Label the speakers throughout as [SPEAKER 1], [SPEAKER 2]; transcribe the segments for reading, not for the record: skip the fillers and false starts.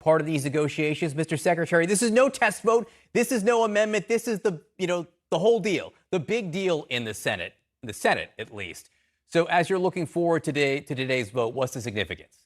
[SPEAKER 1] part of these negotiations, Mr. Secretary? This is no test vote. This is no amendment. This is the whole deal, the big deal in the Senate at least. So as you're looking forward today to today's vote, what's the significance?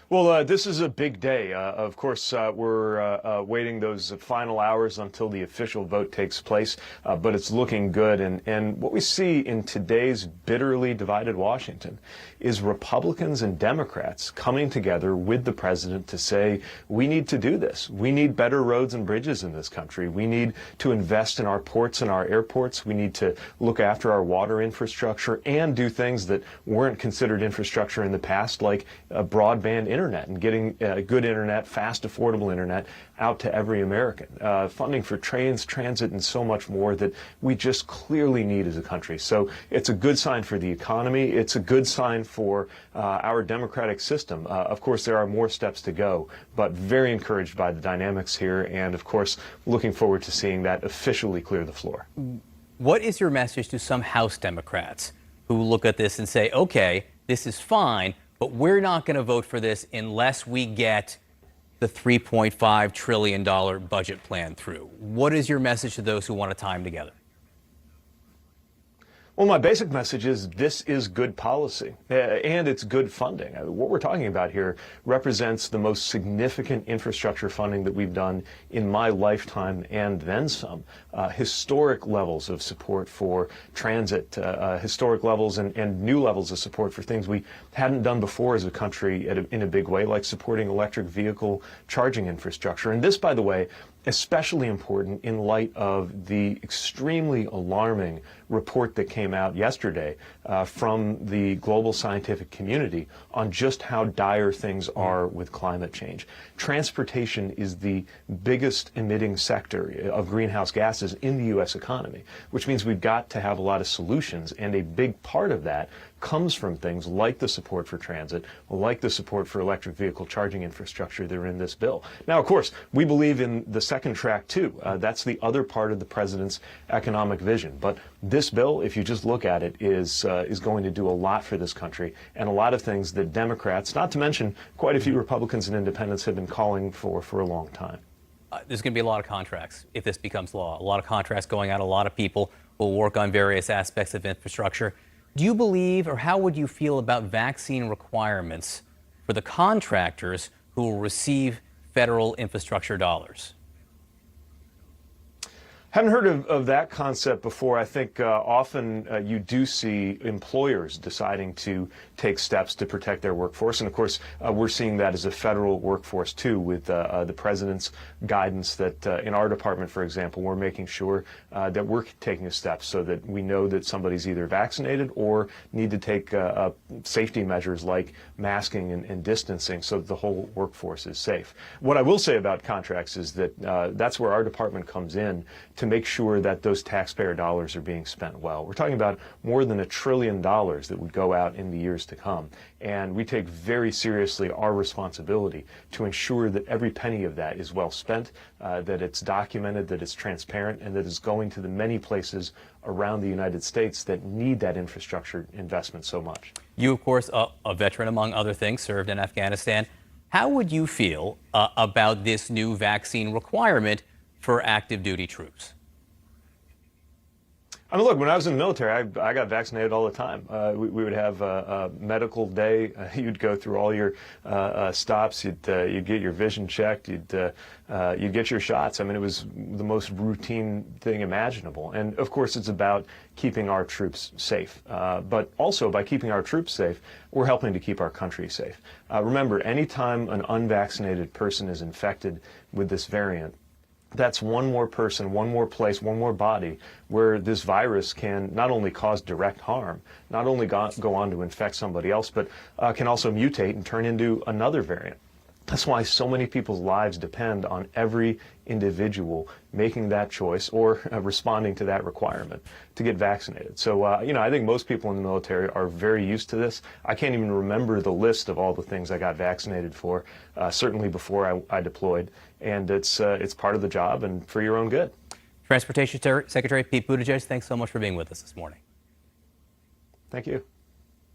[SPEAKER 2] Well, this is a big day. Of course, we're waiting those final hours until the official vote takes place, but it's looking good. And what we see in today's bitterly divided Washington is Republicans and Democrats coming together with the president to say, we need to do this. We need better roads and bridges in this country. We need to invest in our ports and our airports. We need to look after our water infrastructure and do things that weren't considered infrastructure in the past, like broadband internet and getting good internet, fast, affordable internet out to every American. Funding for trains, transit, and so much more that we just clearly need as a country. So it's a good sign for the economy. It's a good sign for our democratic system. Of course, there are more steps to go, but very encouraged by the dynamics here, and of course, looking forward to seeing that officially clear the floor.
[SPEAKER 1] What is your message to some House Democrats who look at this and say, okay, this is fine, but we're not going to vote for this unless we get the $3.5 trillion budget plan through? What is your message to those who want to tie them together?
[SPEAKER 2] Well, my basic message is this is good policy, and it's good funding. What we're talking about here represents the most significant infrastructure funding that we've done in my lifetime and then some. Historic levels of support for transit, historic levels and new levels of support for things we hadn't done before as a country in a big way, like supporting electric vehicle charging infrastructure. And this, by the way, especially important in light of the extremely alarming report that came out yesterday from the global scientific community on just how dire things are with climate change. Transportation is the biggest emitting sector of greenhouse gases in the U.S. economy, which means we've got to have a lot of solutions, and a big part of that comes from things like the support for transit, like the support for electric vehicle charging infrastructure that are in this bill. Now, of course, we believe in the second track, too. That's the other part of the president's economic vision. But this bill, if you just look at it, is going to do a lot for this country, and a lot of things that Democrats, not to mention quite a few Republicans and independents, have been calling for a long time.
[SPEAKER 1] There's going to be a lot of contracts if this becomes law. A lot of contracts going out. A lot of people will work on various aspects of infrastructure. Do you believe, or how would you feel about vaccine requirements for the contractors who will receive federal infrastructure dollars?
[SPEAKER 2] Haven't heard of that concept before. I think often you do see employers deciding to take steps to protect their workforce. And of course, we're seeing that as a federal workforce, too, with the president's guidance that in our department, for example, we're making sure that we're taking steps so that we know that somebody's either vaccinated or need to take safety measures like masking and distancing so that the whole workforce is safe. What I will say about contracts is that that's where our department comes in to make sure that those taxpayer dollars are being spent well. We're talking about more than $1 trillion that would go out in the years to come. And we take very seriously our responsibility to ensure that every penny of that is well spent, that it's documented, that it's transparent, and that it's going to the many places around the United States that need that infrastructure investment so much.
[SPEAKER 1] You, of course, a veteran, among other things, served in Afghanistan. How would you feel about this new vaccine requirement for active duty troops?
[SPEAKER 2] I mean, look, when I was in the military, I got vaccinated all the time. We would have a medical day. You'd go through all your stops. You'd get your vision checked. You'd get your shots. I mean, it was the most routine thing imaginable. And of course, it's about keeping our troops safe. But also, by keeping our troops safe, we're helping to keep our country safe. Remember, anytime an unvaccinated person is infected with this variant, that's one more person, one more place, one more body where this virus can not only cause direct harm, not only go on to infect somebody else, but can also mutate and turn into another variant. That's why so many people's lives depend on every individual making that choice or responding to that requirement to get vaccinated. So, I think most people in the military are very used to this. I can't even remember the list of all the things I got vaccinated for, certainly before I deployed. And it's part of the job and for your own good.
[SPEAKER 1] Transportation Secretary Pete Buttigieg, thanks so much for being with us this morning.
[SPEAKER 2] Thank you.